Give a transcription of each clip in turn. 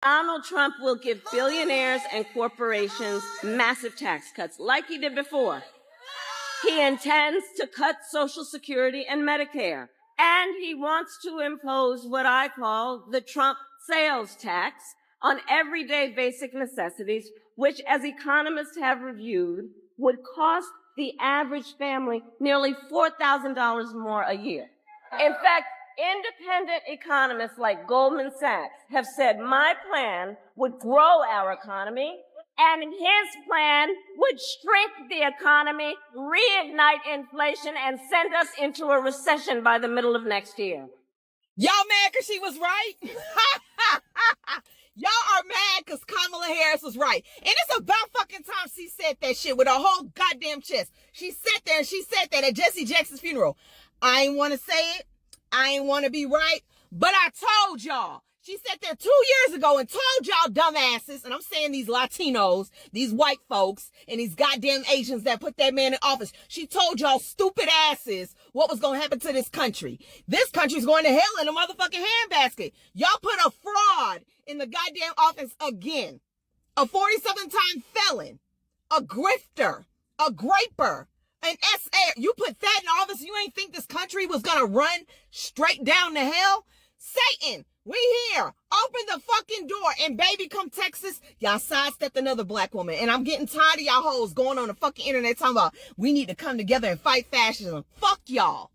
Donald Trump will give billionaires and corporations massive tax cuts like he did before. He intends to cut Social Security and Medicare. And he wants to impose what I call the Trump sales tax on everyday basic necessities, which, as economists have reviewed, would cost the average family nearly $4,000 more a year. In fact, independent economists like Goldman Sachs have said my plan would grow our economy, and his plan would shrink the economy, reignite inflation, and send us into a recession by the middle of next year. Y'all mad because she was right? Y'all are mad because Kamala Harris was right. And it's about fucking time she said that shit with her whole goddamn chest. She sat there and she said that at Jesse Jackson's funeral. I ain't want to say it. I ain't want to be right. But I told y'all. She sat there 2 years ago and told y'all dumbasses, and I'm saying these Latinos, these white folks, and these goddamn Asians that put that man in office. She told y'all stupid asses what was going to happen to this country. This country's going to hell in a motherfucking handbasket. Y'all put a fraud in the goddamn office again. A 47-time felon. A grifter. A graper. An SA. You put that in office, you ain't think this country was going to run straight down to hell? Satan, we here. Open the fucking door. And baby, come Texas, y'all sidestepped another black woman. And I'm getting tired of y'all hoes going on the fucking internet talking about we need to come together and fight fascism. Fuck y'all.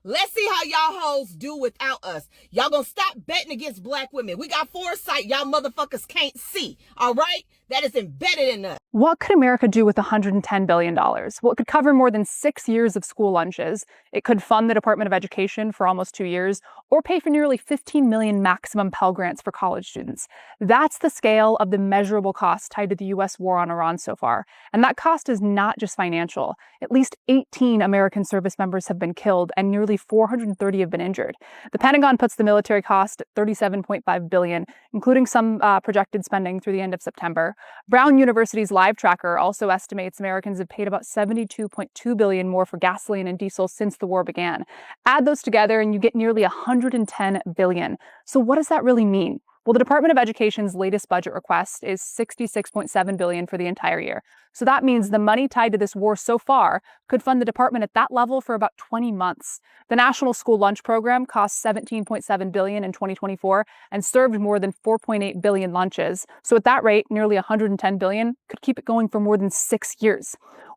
Let's see how y'all hoes do without us. Y'all gonna stop betting against black women. We got foresight y'all motherfuckers can't see. All right? That is embedded in us. What could America do with $110 billion? Well, it could cover more than 6 years of school lunches. It could fund the Department of Education for almost 2 years, or pay for nearly 15 million maximum Pell Grants for college students. That's the scale of the measurable cost tied to the U.S. war on Iran so far. And that cost is not just financial. At least 18 American service members have been killed, and nearly 430 have been injured. The Pentagon puts the military cost at $37.5 billion, including some projected spending through the end of September. Brown University's Live Tracker also estimates Americans have paid about $72.2 billion more for gasoline and diesel since the war began. Add those together and you get nearly $110 billion. So what does that really mean? Well, the Department of Education's latest budget request is $66.7 billion for the entire year. So that means the money tied to this war so far could fund the department at that level for about 20 months. The National School Lunch Program cost $17.7 billion in 2024 and served more than 4.8 billion lunches. So at that rate, nearly $110 billion could keep it going for more than 6 years.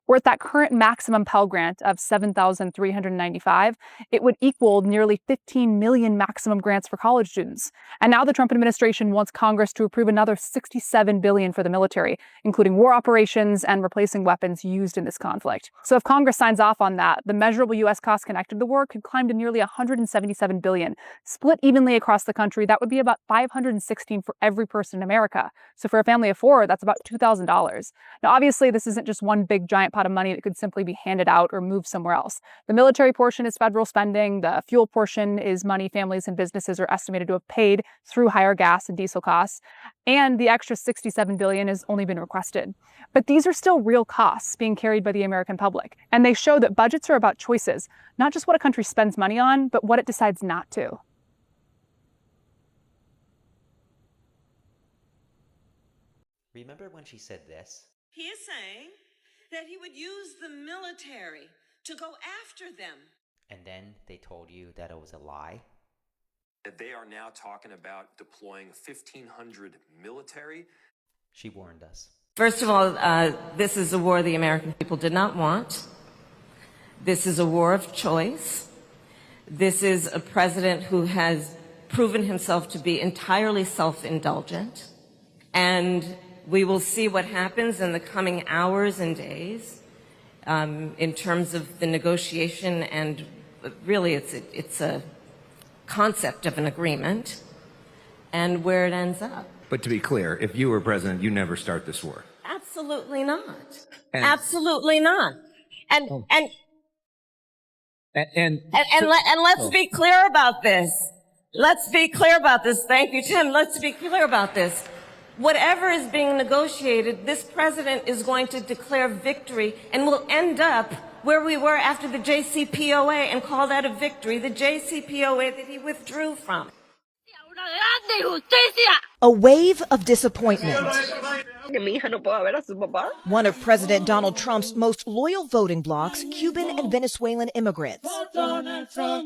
Or at that current maximum Pell Grant of $7,395, it would equal nearly 15 million maximum grants for college students. And now the Trump administration wants Congress to approve another $67 billion for the military, including war operations and replacing weapons used in this conflict. So if Congress signs off on that, the measurable U.S. costs connected to the war could climb to nearly $177 billion. Split evenly across the country, that would be about $516 for every person in America. So for a family of 4, that's about $2,000. Now, obviously, this isn't just one big giant pot of money that could simply be handed out or moved somewhere else. The military portion is federal spending. The fuel portion is money families and businesses are estimated to have paid through higher gas and diesel costs. And the extra $67 billion has only been requested. But these are still real costs being carried by the American public. And they show that budgets are about choices, not just what a country spends money on, but what it decides not to. Remember when she said this? He is saying that he would use the military to go after them. And then they told you that it was a lie? That they are now talking about deploying 1,500 military. She warned us. First of all, this is a war the American people did not want. This is a war of choice. This is a president who has proven himself to be entirely self-indulgent. And we will see what happens in the coming hours and days in terms of the negotiation, and really it's a concept of an agreement and where it ends up. But to be clear, if you were president, you never start this war. Absolutely not. Absolutely not. And let's be clear about this. Let's be clear about this. Thank you, Tim. Let's be clear about this. Whatever is being negotiated, this president is going to declare victory and will end up where we were after the JCPOA and call that a victory, the JCPOA that he withdrew from. Una A wave of disappointment. One of President Donald Trump's most loyal voting blocs, Cuban and Venezuelan immigrants.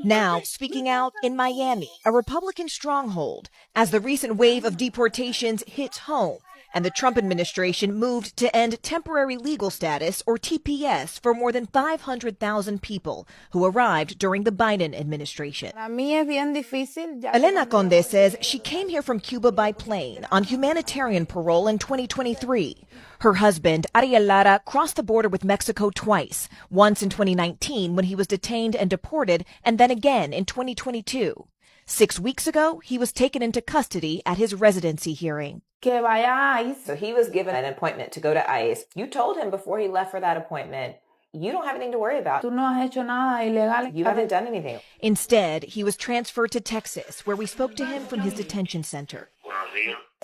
Now speaking out in Miami, a Republican stronghold, as the recent wave of deportations hits home and the Trump administration moved to end temporary legal status, or TPS, for more than 500,000 people who arrived during the Biden administration. Elena Conde says she came here from Cuba by plane on humanitarian parole in 2023. Her husband, Ariel Lara, crossed the border with Mexico twice, once in 2019 when he was detained and deported, and then again in 2022. 6 weeks ago, he was taken into custody at his residency hearing. So he was given an appointment to go to ICE. You told him before he left for that appointment, you don't have anything to worry about. You haven't done anything. Instead, he was transferred to Texas, where we spoke to him from his detention center.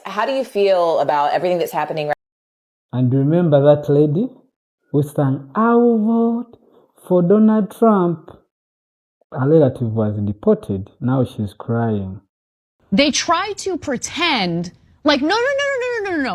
How do you feel about everything that's happening right now? And remember that lady who sang, "I will vote for Donald Trump." Her relative was deported. Now she's crying. They try to pretend like, no.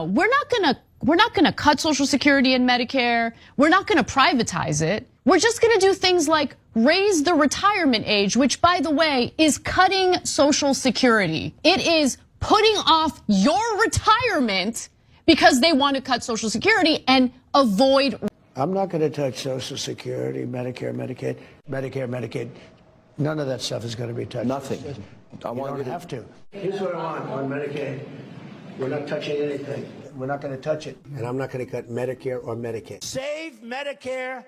We're not gonna cut Social Security and Medicare. We're not gonna privatize it. We're just gonna do things like raise the retirement age, which, by the way, is cutting Social Security. It is putting off your retirement because they want to cut Social Security and avoid. I'm not going to touch Social Security, Medicare, Medicaid. None of that stuff is going to be touched. Nothing. You don't have to. Here's what I want on Medicaid. We're not touching anything. We're not going to touch it. And I'm not going to cut Medicare or Medicaid. Save Medicare,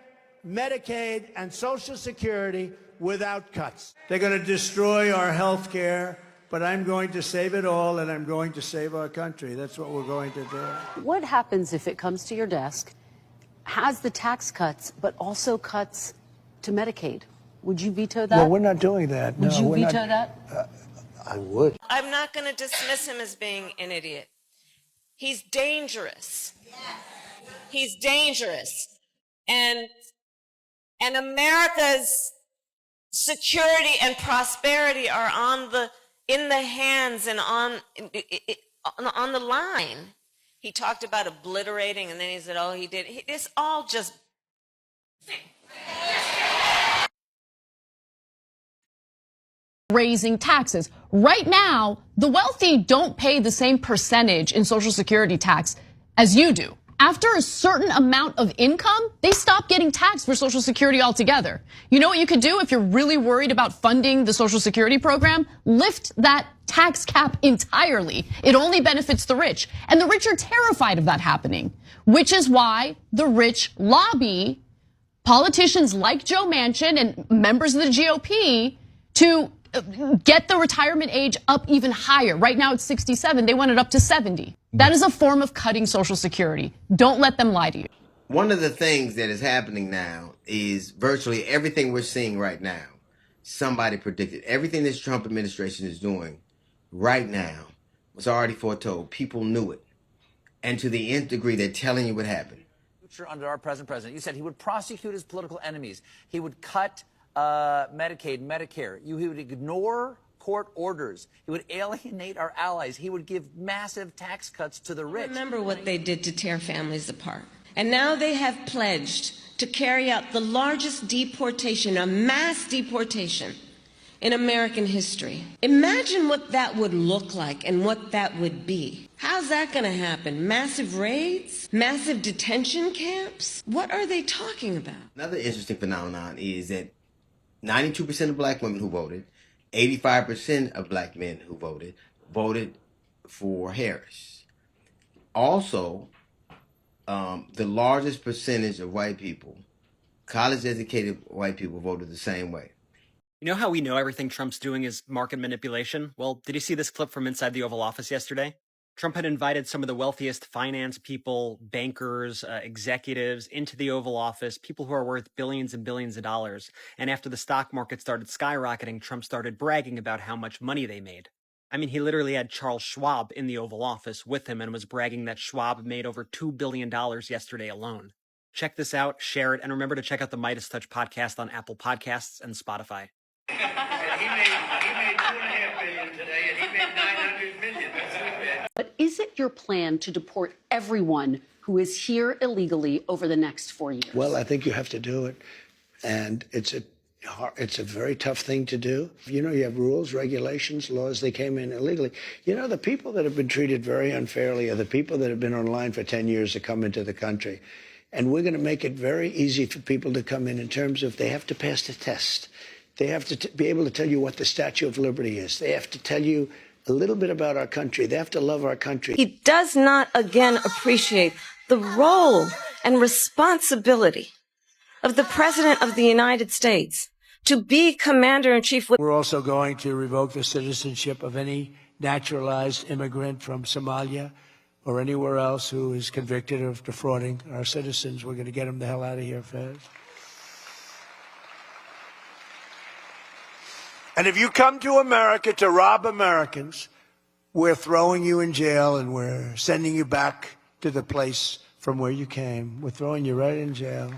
Medicaid, and Social Security without cuts. They're going to destroy our health care, but I'm going to save it all, and I'm going to save our country. That's what we're going to do. What happens if it comes to your desk, has the tax cuts, but also cuts to Medicaid? Would you veto that? No, we're not doing that. Would you veto that? I would. I'm not going to dismiss him as being an idiot. He's dangerous. He's dangerous. And America's security and prosperity are in the hands and on the line. He talked about obliterating, and then he said, oh, he did. It's all just... raising taxes. Right now, the wealthy don't pay the same percentage in Social Security tax as you do. After a certain amount of income, they stop getting taxed for Social Security altogether. You know what you could do if you're really worried about funding the Social Security program? Lift that tax cap entirely. It only benefits the rich. And the rich are terrified of that happening, which is why the rich lobby politicians like Joe Manchin and members of the GOP to get the retirement age up even higher. Right now it's 67. They want it up to 70. That is a form of cutting Social Security. Don't let them lie to you. One of the things that is happening now is virtually everything we're seeing right now. Somebody predicted. Everything this Trump administration is doing right now was already foretold. People knew it. And to the nth degree, they're telling you what happened. Under our present president, you said he would prosecute his political enemies. He would cut Medicaid, Medicare. He would ignore court orders. He would alienate our allies. He would give massive tax cuts to the rich. Remember what they did to tear families apart. And now they have pledged to carry out the largest deportation, a mass deportation in American history. Imagine what that would look like and what that would be. How's that going to happen? Massive raids? Massive detention camps? What are they talking about? Another interesting phenomenon is that 92% of black women who voted, 85% of black men who voted for Harris. Also, the largest percentage of white people, college-educated white people, voted the same way. You know how we know everything Trump's doing is market manipulation? Well, did you see this clip from inside the Oval Office yesterday? Trump had invited some of the wealthiest finance people, bankers, executives into the Oval Office, people who are worth billions and billions of dollars. And after the stock market started skyrocketing, Trump started bragging about how much money they made. I mean, he literally had Charles Schwab in the Oval Office with him and was bragging that Schwab made over $2 billion yesterday alone. Check this out, share it, and remember to check out the Midas Touch podcast on Apple Podcasts and Spotify. And he made $2.5 billion today, and he made $900 is it your plan to deport everyone who is here illegally over the next 4 years? Well, I think you have to do it. And it's a very tough thing to do. You know, you have rules, regulations, laws. They came in illegally. You know, the people that have been treated very unfairly are the people that have been online for 10 years to come into the country. And we're going to make it very easy for people to come in terms of they have to pass the test. They have to be able to tell you what the Statue of Liberty is. They have to tell you a little bit about our country. They have to love our country. He does not, again, appreciate the role and responsibility of the President of the United States to be Commander-in-Chief. We're also going to revoke the citizenship of any naturalized immigrant from Somalia or anywhere else who is convicted of defrauding our citizens. We're going to get them the hell out of here fast. And if you come to America to rob Americans, we're throwing you in jail and we're sending you back to the place from where you came. We're throwing you right in jail.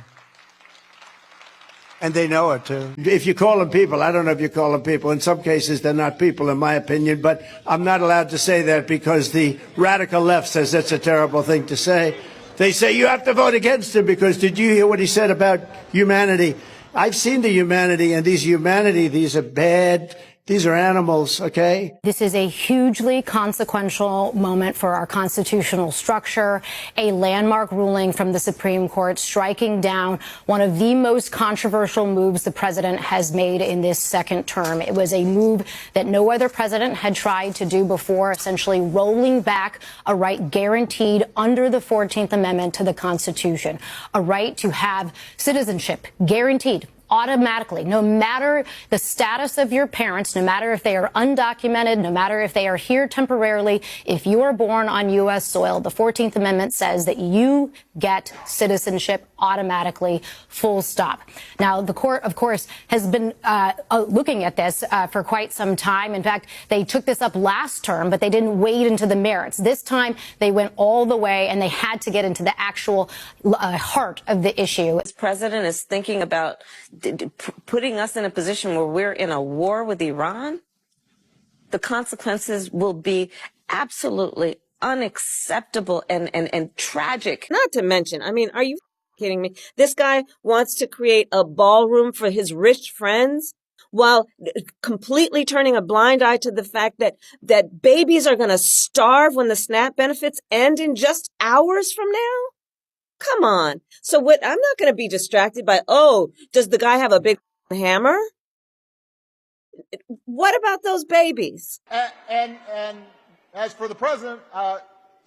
And they know it, too. If you call them people, I don't know if you call them people. In some cases, they're not people, in my opinion. But I'm not allowed to say that because the radical left says that's a terrible thing to say. They say you have to vote against him because did you hear what he said about humanity? I've seen the humanity, and these are bad. These are animals, okay? This is a hugely consequential moment for our constitutional structure, a landmark ruling from the Supreme Court striking down one of the most controversial moves the president has made in this second term. It was a move that no other president had tried to do before, essentially rolling back a right guaranteed under the 14th Amendment to the Constitution, a right to have citizenship guaranteed automatically, no matter the status of your parents, no matter if they are undocumented, no matter if they are here temporarily, if you are born on U.S. soil, the 14th Amendment says that you get citizenship automatically, full stop. Now, the court, of course, has been looking at this for quite some time. In fact, they took this up last term, but they didn't wade into the merits. This time, they went all the way, and they had to get into the actual heart of the issue. This president is thinking about putting us in a position where we're in a war with Iran. The consequences will be absolutely unacceptable and tragic. Not to mention, I mean, are you kidding me? This guy wants to create a ballroom for his rich friends while completely turning a blind eye to the fact that babies are going to starve when the SNAP benefits end in just hours from now. Come on. So what? I'm not going to be distracted by, oh, does the guy have a big hammer? What about those babies? And as for the president,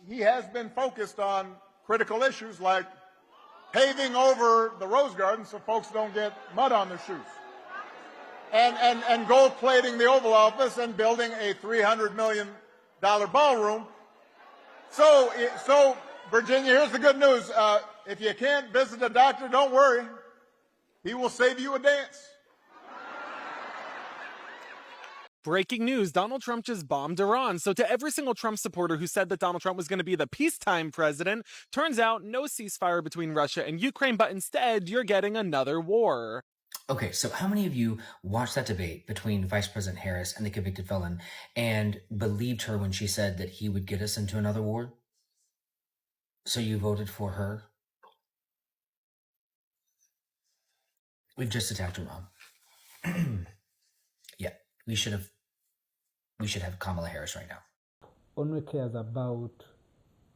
he has been focused on critical issues like paving over the Rose Garden so folks don't get mud on their shoes, and gold plating the Oval Office and building a $300 million ballroom. So Virginia, here's the good news. If you can't visit a doctor, don't worry. He will save you a dance. Breaking news, Donald Trump just bombed Iran. So to every single Trump supporter who said that Donald Trump was going to be the peacetime president, turns out no ceasefire between Russia and Ukraine, but instead you're getting another war. Okay, so how many of you watched that debate between Vice President Harris and the convicted felon and believed her when she said that he would get us into another war? So you voted for her? We've just attacked Iran. Yeah, we should have Kamala Harris right now. Only cares about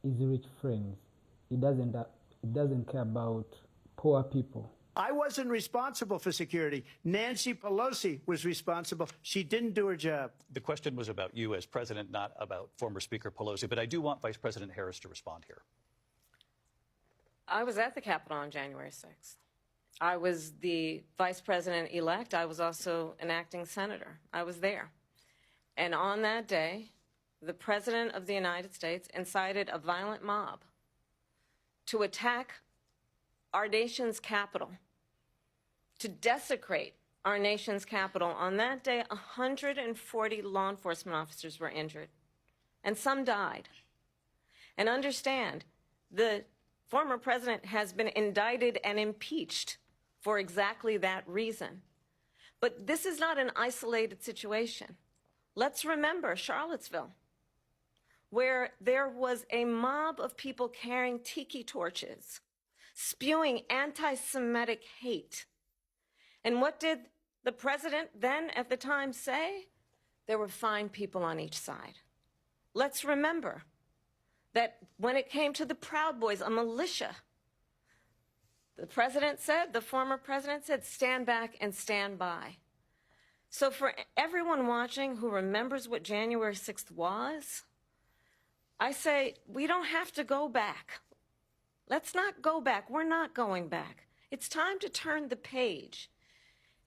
his rich friends. It doesn't care about poor people. I wasn't responsible for security. Nancy Pelosi was responsible. She didn't do her job. The question was about you as president, not about former Speaker Pelosi, but I do want Vice President Harris to respond here. I was at the Capitol on January 6th. I was the vice president-elect. I was also an acting senator. I was there. And on that day, the President of the United States incited a violent mob to attack our nation's capital, to desecrate our nation's capital. On that day, 140 law enforcement officers were injured, and some died. And understand, the former president has been indicted and impeached for exactly that reason. But this is not an isolated situation. Let's remember Charlottesville. where there was a mob of people carrying tiki torches, spewing anti-Semitic hate. And what did the president then at the time say? There were fine people on each side. Let's remember that when it came to the Proud Boys, a militia, the president said, the former president said, stand back and stand by. So for everyone watching who remembers what January 6th was, I say, we don't have to go back. Let's not go back. We're not going back. It's time to turn the page.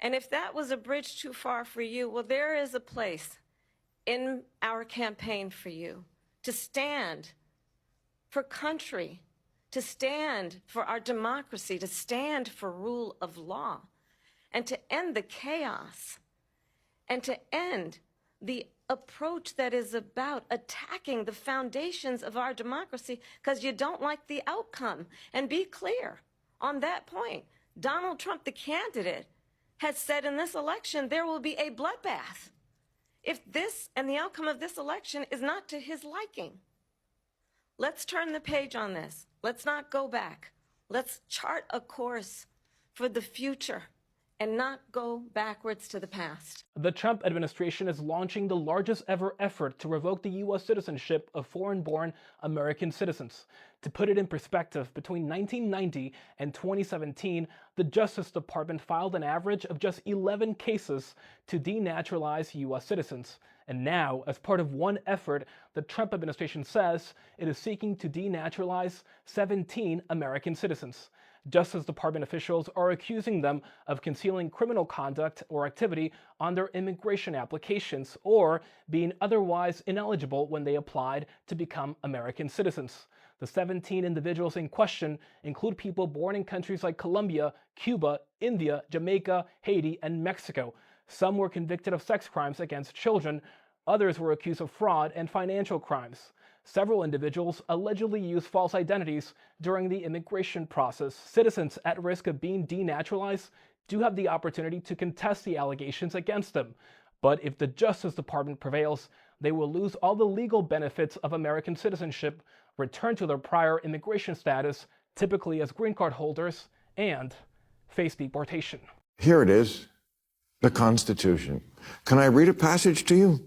And if that was a bridge too far for you, well, there is a place in our campaign for you to stand for country, to stand for our democracy, to stand for rule of law, and to end the chaos, and to end the approach that is about attacking the foundations of our democracy because you don't like the outcome. And be clear on that point. Donald Trump, the candidate, has said in this election there will be a bloodbath if this and the outcome of this election is not to his liking. Let's turn the page on this. Let's not go back. Let's chart a course for the future and not go backwards to the past. The Trump administration is launching the largest ever effort to revoke the U.S. citizenship of foreign-born American citizens. To put it in perspective, between 1990 and 2017, the Justice Department filed an average of just 11 cases to denaturalize U.S. citizens. And now, as part of one effort, the Trump administration says it is seeking to denaturalize 17 American citizens. Justice Department officials are accusing them of concealing criminal conduct or activity on their immigration applications or being otherwise ineligible when they applied to become American citizens. The 17 individuals in question include people born in countries like Colombia, Cuba, India, Jamaica, Haiti, and Mexico. Some were convicted of sex crimes against children. Others were accused of fraud and financial crimes. Several individuals allegedly used false identities during the immigration process. Citizens at risk of being denaturalized do have the opportunity to contest the allegations against them. But if the Justice Department prevails, they will lose all the legal benefits of American citizenship, return to their prior immigration status, typically as green card holders, and face deportation. Here it is, the Constitution. Can I read a passage to you?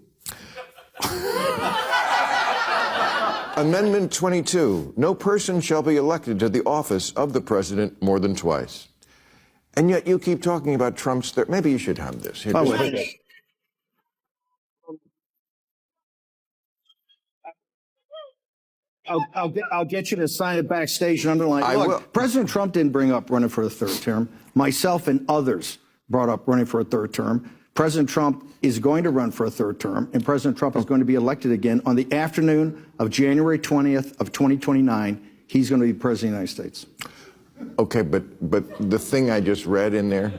Amendment 22, no person shall be elected to the office of the president more than twice. And yet you keep talking about Trump's, maybe you should have this. Here, I'll get you to sign it backstage and underline. I will. President Trump didn't bring up running for a third term. Myself and others brought up running for a third term. President Trump is going to run for a third term, and President Trump is going to be elected again on the afternoon of January 20th of 2029. He's going to be president of the United States. Okay, but the thing I just read in there,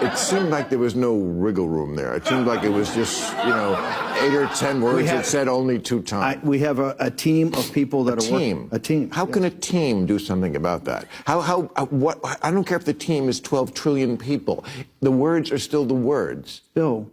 it seemed like there was no wriggle room there. It seemed like it was just, 8 or 10 words that said only 2 times. We have a team of people that are working. A team. How can a team do something about that? What? I don't care if the team is 12 trillion people. The words are still the words. Bill,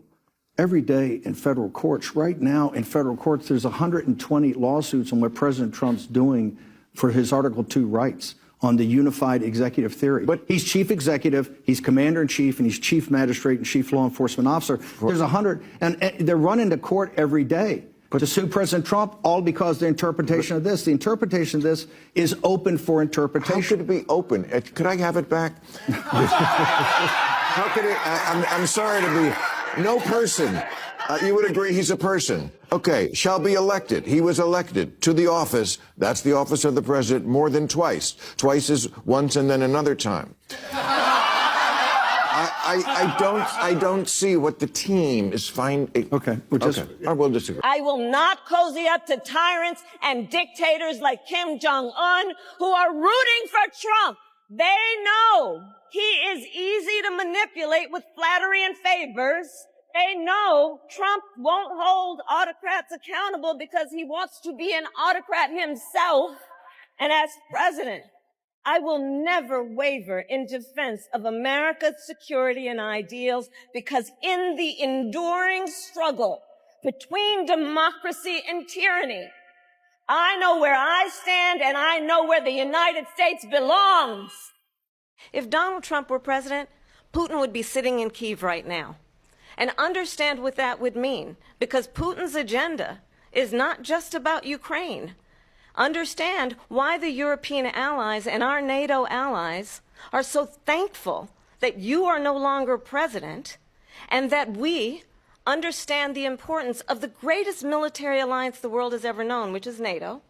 every day in federal courts, right now in federal courts, there's 120 lawsuits on what President Trump's doing for his Article 2 rights on the unified executive theory. But he's chief executive, he's commander-in-chief, and he's chief magistrate and chief law enforcement officer. There's 100, and they're running to court every day to sue President Trump, all because the interpretation of this. The interpretation of this is open for interpretation. How could it be open? Could I have it back? How could it? I'm sorry to be. No person. You would agree he's a person. Okay, shall be elected. He was elected to the office. That's the office of the president more than twice. Twice is once and then another time. I don't see what the team is finding. Okay, we'll disagree. I will not cozy up to tyrants and dictators like Kim Jong-un who are rooting for Trump. They know he is easy to manipulate with flattery and favors. They know Trump won't hold autocrats accountable because he wants to be an autocrat himself. And as president, I will never waver in defense of America's security and ideals because in the enduring struggle between democracy and tyranny. I know where I stand, and I know where the United States belongs. If Donald Trump were president, Putin would be sitting in Kyiv right now. And understand what that would mean, because Putin's agenda is not just about Ukraine. Understand why the European allies and our NATO allies are so thankful that you are no longer president, and that we understand the importance of the greatest military alliance the world has ever known, which is NATO,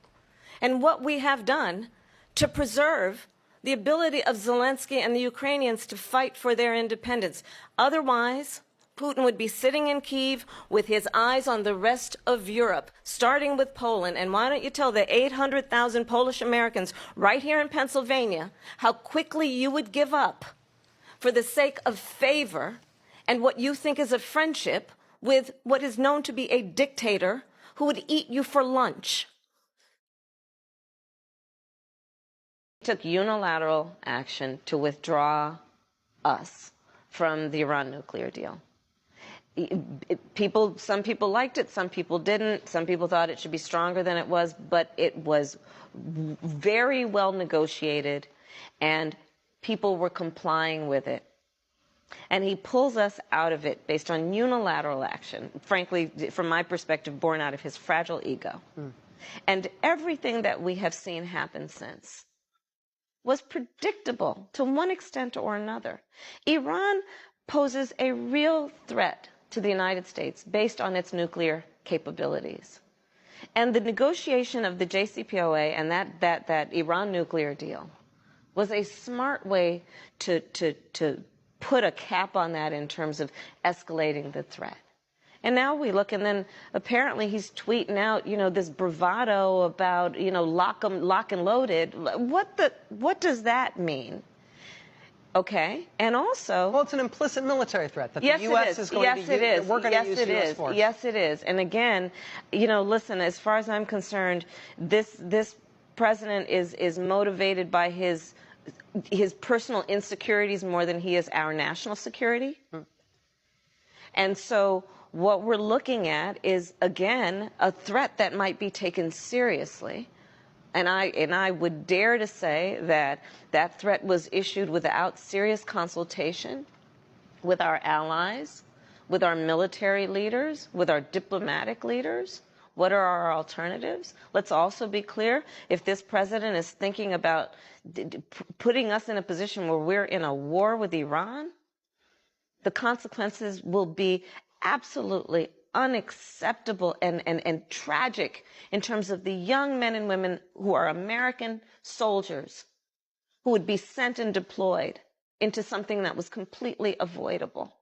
and what we have done to preserve the ability of Zelensky and the Ukrainians to fight for their independence. Otherwise, Putin would be sitting in Kyiv with his eyes on the rest of Europe, starting with Poland. And why don't you tell the 800,000 Polish Americans right here in Pennsylvania how quickly you would give up for the sake of favor and what you think is a friendship with what is known to be a dictator who would eat you for lunch. Took unilateral action to withdraw us from the Iran nuclear deal. Some people liked it, some people didn't. Some people thought it should be stronger than it was, but it was very well negotiated, and people were complying with it. And he pulls us out of it based on unilateral action, frankly, from my perspective, born out of his fragile ego. And everything that we have seen happen since was predictable to one extent or another. Iran poses a real threat to the United States based on its nuclear capabilities. And the negotiation of the JCPOA and that Iran nuclear deal was a smart way to put a cap on that in terms of escalating the threat. And now we look, and then apparently he's tweeting out, this bravado about, lock and loaded. What does that mean? Okay, and also... Well, it's an implicit military threat that the U.S. is going to use. We're going to use U.S. force. Yes, it is. And again, listen, as far as I'm concerned, this president is motivated by his personal insecurities more than he is our national security. And so what we're looking at is, again, a threat that might be taken seriously. And I would dare to say that that threat was issued without serious consultation with our allies, with our military leaders, with our diplomatic leaders. What are our alternatives? Let's also be clear, if this president is thinking about putting us in a position where we're in a war with Iran, the consequences will be absolutely unacceptable and tragic in terms of the young men and women who are American soldiers who would be sent and deployed into something that was completely avoidable.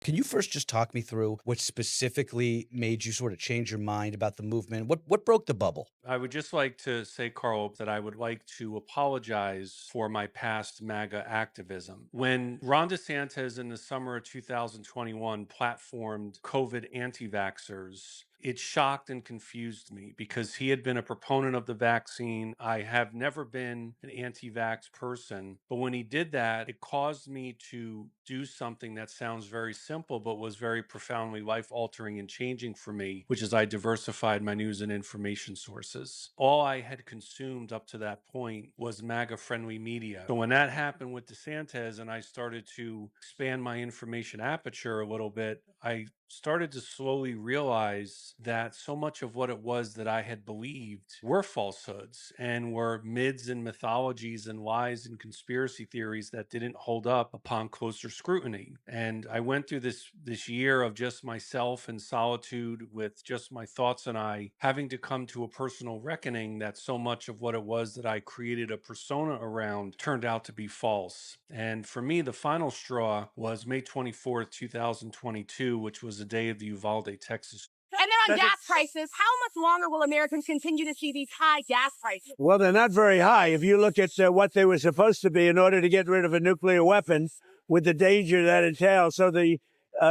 Can you first just talk me through what specifically made you sort of change your mind about the movement? What broke the bubble? I would just like to say, Carl, that I would like to apologize for my past MAGA activism. When Ron DeSantis in the summer of 2021 platformed COVID anti-vaxxers, it shocked and confused me because he had been a proponent of the vaccine. I have never been an anti-vax person, but when he did that, it caused me to do something that sounds very simple, but was very profoundly life-altering and changing for me, which is I diversified my news and information sources. All I had consumed up to that point was MAGA-friendly media. So when that happened with DeSantis and I started to expand my information aperture a little bit, I started to slowly realize that so much of what it was that I had believed were falsehoods and were myths and mythologies and lies and conspiracy theories that didn't hold up upon closer scrutiny. And I went through this year of just myself in solitude with just my thoughts, and I having to come to a personal reckoning that so much of what it was that I created a persona around turned out to be false. And for me, the final straw was May 24th, 2022, which was the day of the Uvalde, Texas. And then on gas prices, how much longer will Americans continue to see these high gas prices? Well, they're not very high. If you look at what they were supposed to be in order to get rid of a nuclear weapon with the danger that entails. So the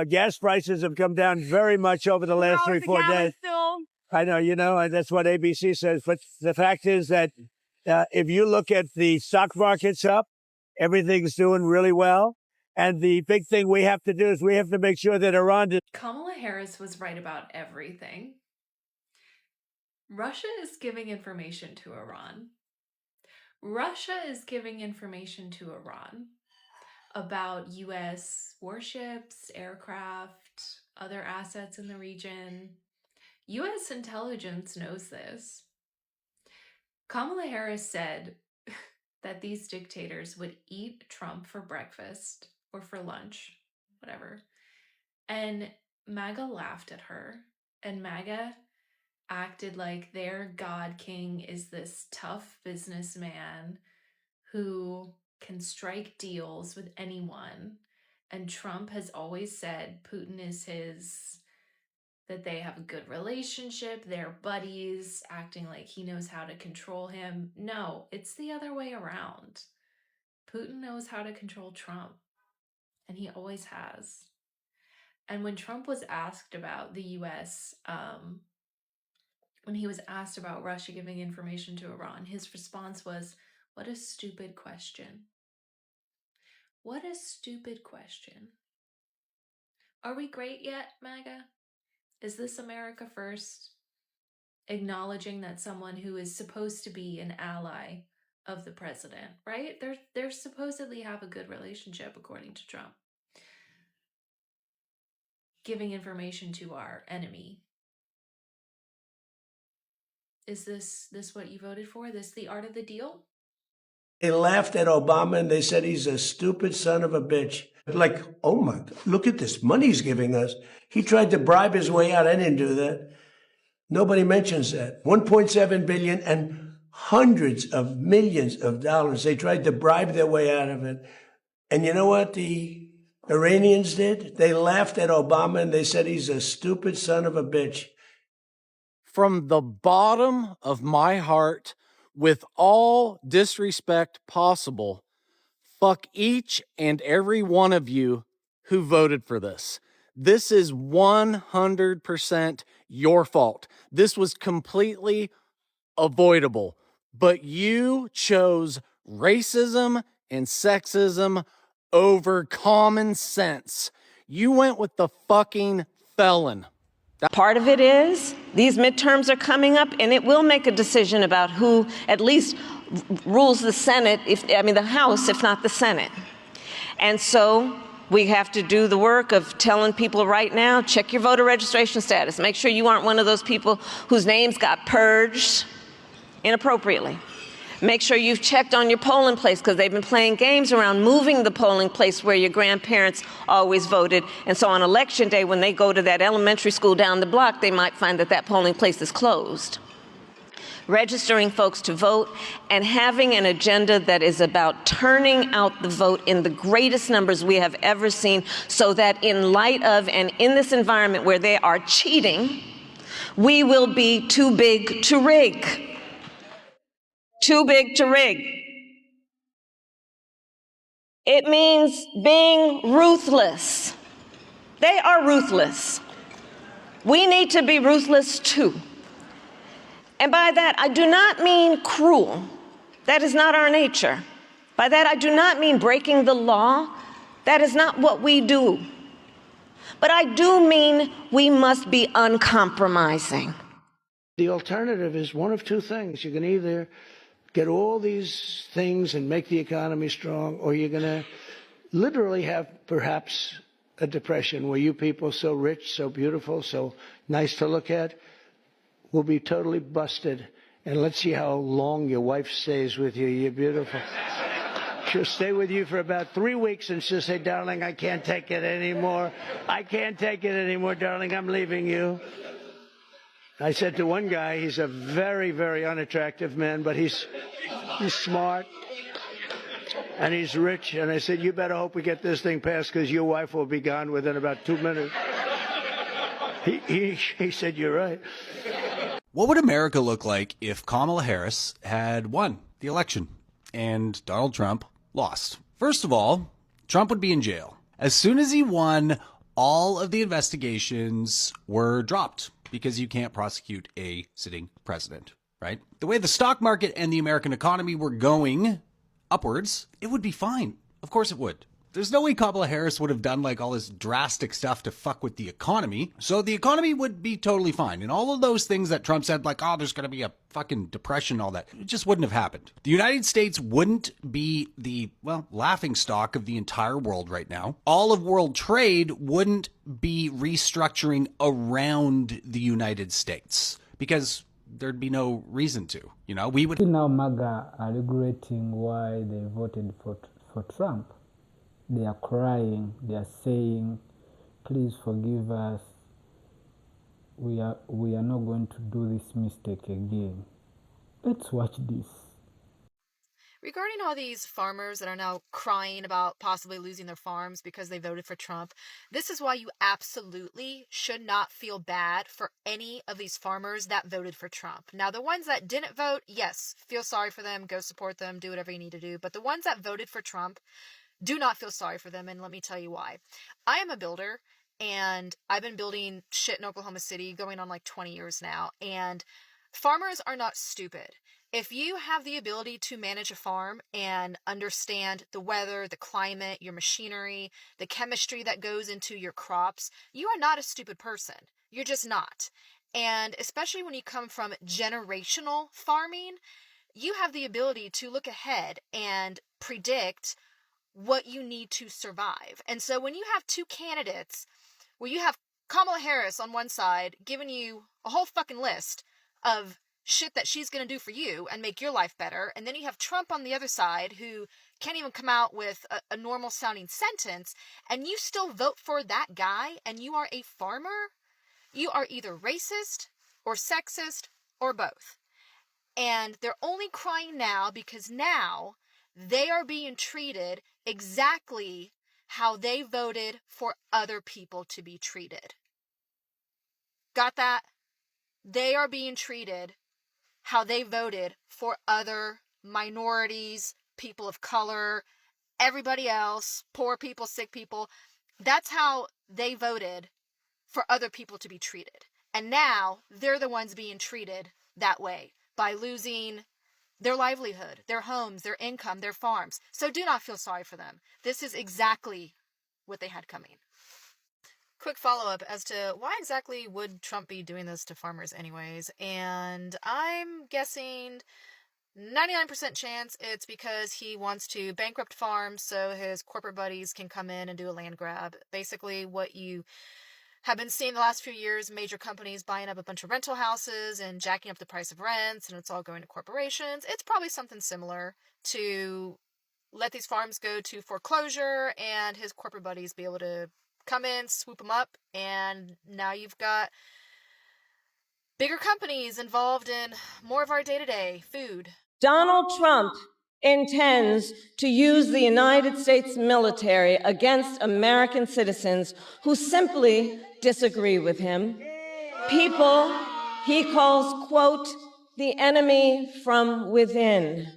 gas prices have come down very much over the last 3-4 days. Still? I know, and that's what ABC says. But the fact is that if you look at the stock markets up, everything's doing really well. And the big thing we have to do is we have to make sure that Iran does. Kamala Harris was right about everything. Russia is giving information to Iran. Russia is giving information to Iran about U.S. warships, aircraft, other assets in the region. U.S. intelligence knows this. Kamala Harris said that these dictators would eat Trump for breakfast or for lunch, whatever. And MAGA laughed at her, and MAGA acted like their God King is this tough businessman who can strike deals with anyone. And Trump has always said Putin is that they have a good relationship, they're buddies, acting like he knows how to control him. No, it's the other way around. Putin knows how to control Trump, and he always has. And when Trump was asked about the US, when he was asked about Russia giving information to Iran, his response was, "What a stupid question. What a stupid question." Are we great yet, MAGA? Is this America first? Acknowledging that someone who is supposed to be an ally of the president, right? They're supposedly have a good relationship, according to Trump. Giving information to our enemy. Is this what you voted for? This the art of the deal? They laughed at Obama and they said he's a stupid son of a bitch. Like, oh my, look at this money he's giving us. He tried to bribe his way out. I didn't do that. Nobody mentions that. 1.7 billion and hundreds of millions of dollars. They tried to bribe their way out of it. And you know what the Iranians did? They laughed at Obama and they said he's a stupid son of a bitch. From the bottom of my heart, with all disrespect possible, fuck each and every one of you who voted for this. This is 100% your fault. This was completely avoidable, but you chose racism and sexism over common sense. You went with the fucking felon. Part of it is these midterms are coming up, and it will make a decision about who at least rules the Senate, the House, if not the Senate. And so we have to do the work of telling people right now, check your voter registration status. Make sure you aren't one of those people whose names got purged inappropriately. Make sure you've checked on your polling place, because they've been playing games around moving the polling place where your grandparents always voted. And so on election day, when they go to that elementary school down the block, they might find that that polling place is closed. Registering folks to vote and having an agenda that is about turning out the vote in the greatest numbers we have ever seen, so that in light of and in this environment where they are cheating, we will be too big to rig. Too big to rig. It means being ruthless. They are ruthless. We need to be ruthless too. And by that, I do not mean cruel. That is not our nature. By that, I do not mean breaking the law. That is not what we do. But I do mean we must be uncompromising. The alternative is one of two things. You can either get all these things and make the economy strong, or you're going to literally have perhaps a depression where you people so rich, so beautiful, so nice to look at, will be totally busted. And let's see how long your wife stays with you. You're beautiful. She'll stay with you for about 3 weeks and she'll say, "Darling, I can't take it anymore. I can't take it anymore, darling. I'm leaving you." I said to one guy, he's a very, very unattractive man, but he's smart and he's rich. And I said, "You better hope we get this thing passed, because your wife will be gone within about 2 minutes." He said, "You're right." What would America look like if Kamala Harris had won the election and Donald Trump lost? First of all, Trump would be in jail. As soon as he won, all of the investigations were dropped, because you can't prosecute a sitting president, right? The way the stock market and the American economy were going upwards, it would be fine. Of course it would. There's no way Kamala Harris would have done like all this drastic stuff to fuck with the economy. So the economy would be totally fine. And all of those things that Trump said, like, oh, there's going to be a fucking depression, all that, it just wouldn't have happened. The United States wouldn't be the, well, laughing stock of the entire world right now. All of world trade wouldn't be restructuring around the United States because there'd be no reason to, you know, we would. Now MAGA are regretting why they voted for Trump. They are crying, they are saying, please forgive us. We are not going to do this mistake again. Let's watch this. Regarding all these farmers that are now crying about possibly losing their farms because they voted for Trump, this is why you absolutely should not feel bad for any of these farmers that voted for Trump. Now, the ones that didn't vote, yes, feel sorry for them, go support them, do whatever you need to do. But the ones that voted for Trump, do not feel sorry for them, and let me tell you why. I am a builder, and I've been building shit in Oklahoma City going on like 20 years now, and farmers are not stupid. If you have the ability to manage a farm and understand the weather, the climate, your machinery, the chemistry that goes into your crops, you are not a stupid person. You're just not. And especially when you come from generational farming, you have the ability to look ahead and predict what you need to survive. And so when you have two candidates where you have Kamala Harris on one side giving you a whole fucking list of shit that she's going to do for you and make your life better, and then you have Trump on the other side who can't even come out with a normal sounding sentence, and you still vote for that guy, and you are a farmer, you are either racist or sexist or both. And they're only crying now because now they are being treated exactly how they voted for other people to be treated. Got that? They are being treated how they voted for other minorities, people of color, everybody else, poor people, sick people. That's how they voted for other people to be treated. And now they're the ones being treated that way by losing their livelihood, their homes, their income, their farms. So do not feel sorry for them. This is exactly what they had coming. Quick follow-up as to why exactly would Trump be doing this to farmers anyways? And I'm guessing 99% chance it's because he wants to bankrupt farms so his corporate buddies can come in and do a land grab. Basically what you have been seeing the last few years, major companies buying up a bunch of rental houses and jacking up the price of rents, and it's all going to corporations. It's probably something similar to let these farms go to foreclosure and his corporate buddies be able to come in, swoop them up, and now you've got bigger companies involved in more of our day-to-day food. Donald Trump intends to use the United States military against American citizens who simply disagree with him. People he calls, quote, the enemy from within.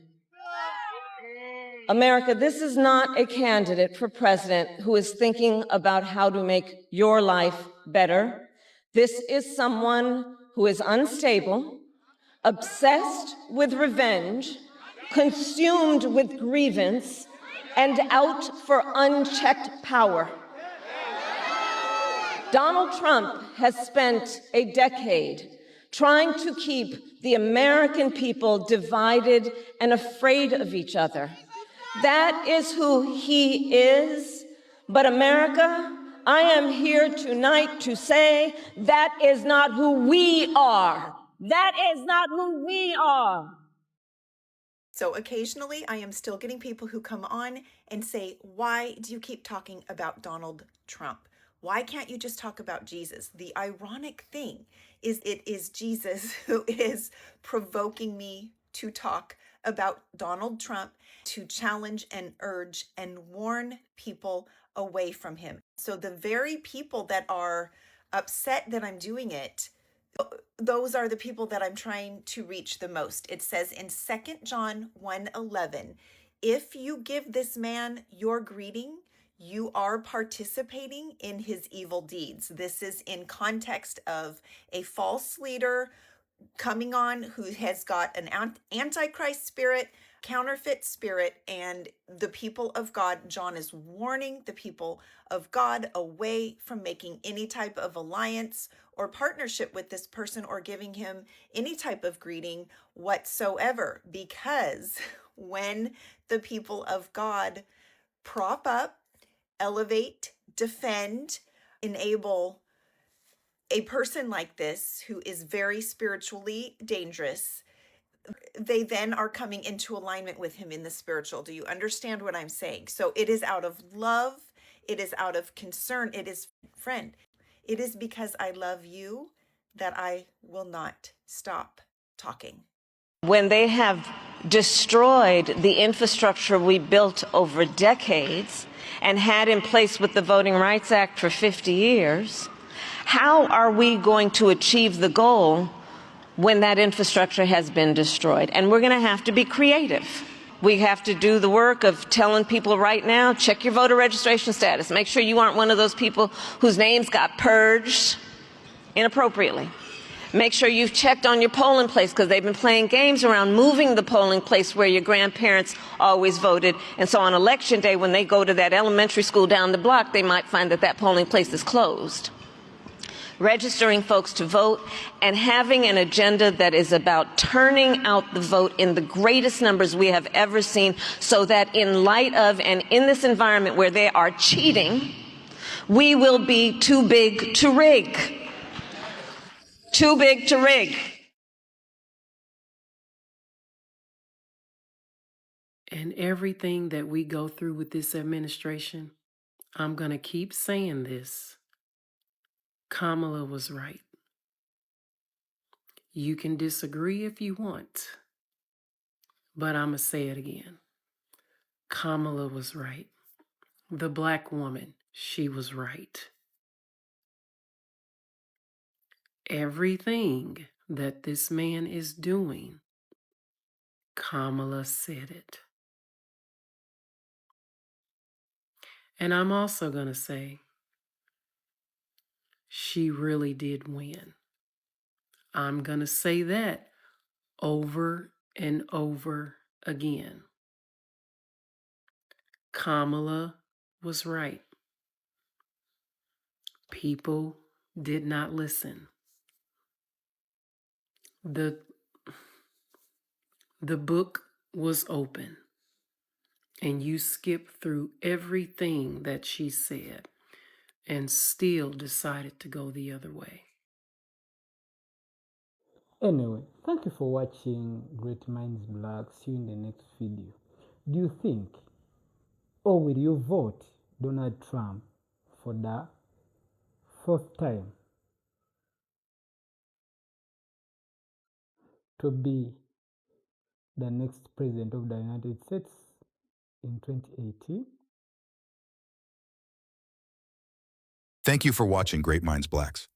America, this is not a candidate for president who is thinking about how to make your life better. This is someone who is unstable, obsessed with revenge, consumed with grievance, and out for unchecked power. Donald Trump has spent a decade trying to keep the American people divided and afraid of each other. That is who he is. But America, I am here tonight to say that is not who we are. That is not who we are. So occasionally I am still getting people who come on and say, why do you keep talking about Donald Trump? Why can't you just talk about Jesus? The ironic thing is it is Jesus who is provoking me to talk about Donald Trump, to challenge and urge and warn people away from him. So the very people that are upset that I'm doing it, those are the people that I'm trying to reach the most. It says in 2 John 1:11, if you give this man your greeting, you are participating in his evil deeds. This is in context of a false leader coming on who has got an antichrist spirit, counterfeit spirit, and the people of God, John is warning the people of God away from making any type of alliance or partnership with this person or giving him any type of greeting whatsoever, because when the people of God prop up, elevate, defend, enable a person like this who is very spiritually dangerous, they then are coming into alignment with him in the spiritual. Do you understand what I'm saying? So it is out of love, it is out of concern, it is, friend, it is because I love you that I will not stop talking. When they have destroyed the infrastructure we built over decades and had in place with the Voting Rights Act for 50 years, how are we going to achieve the goal when that infrastructure has been destroyed? And we're going to have to be creative. We have to do the work of telling people right now, check your voter registration status. Make sure you aren't one of those people whose names got purged inappropriately. Make sure you've checked on your polling place, because they've been playing games around moving the polling place where your grandparents always voted. And so on election day, when they go to that elementary school down the block, they might find that that polling place is closed. Registering folks to vote and having an agenda that is about turning out the vote in the greatest numbers we have ever seen, so that in light of and in this environment where they are cheating, we will be too big to rig. Too big to rig. And everything that we go through with this administration, I'm going to keep saying this. Kamala was right. You can disagree if you want, but I'm going to say it again. Kamala was right. The black woman, she was right. Everything that this man is doing, Kamala said it. And I'm also going to say, she really did win. I'm going to say that over and over again. Kamala was right. People did not listen. The book was open, and you skipped through everything that she said and still decided to go the other way. Anyway, thank you for watching Great Minds Black. See you in the next video. Do you think, or will you vote Donald Trump for the fourth time to be the next president of the United States in 2018? Thank you for watching Great Minds Blacks.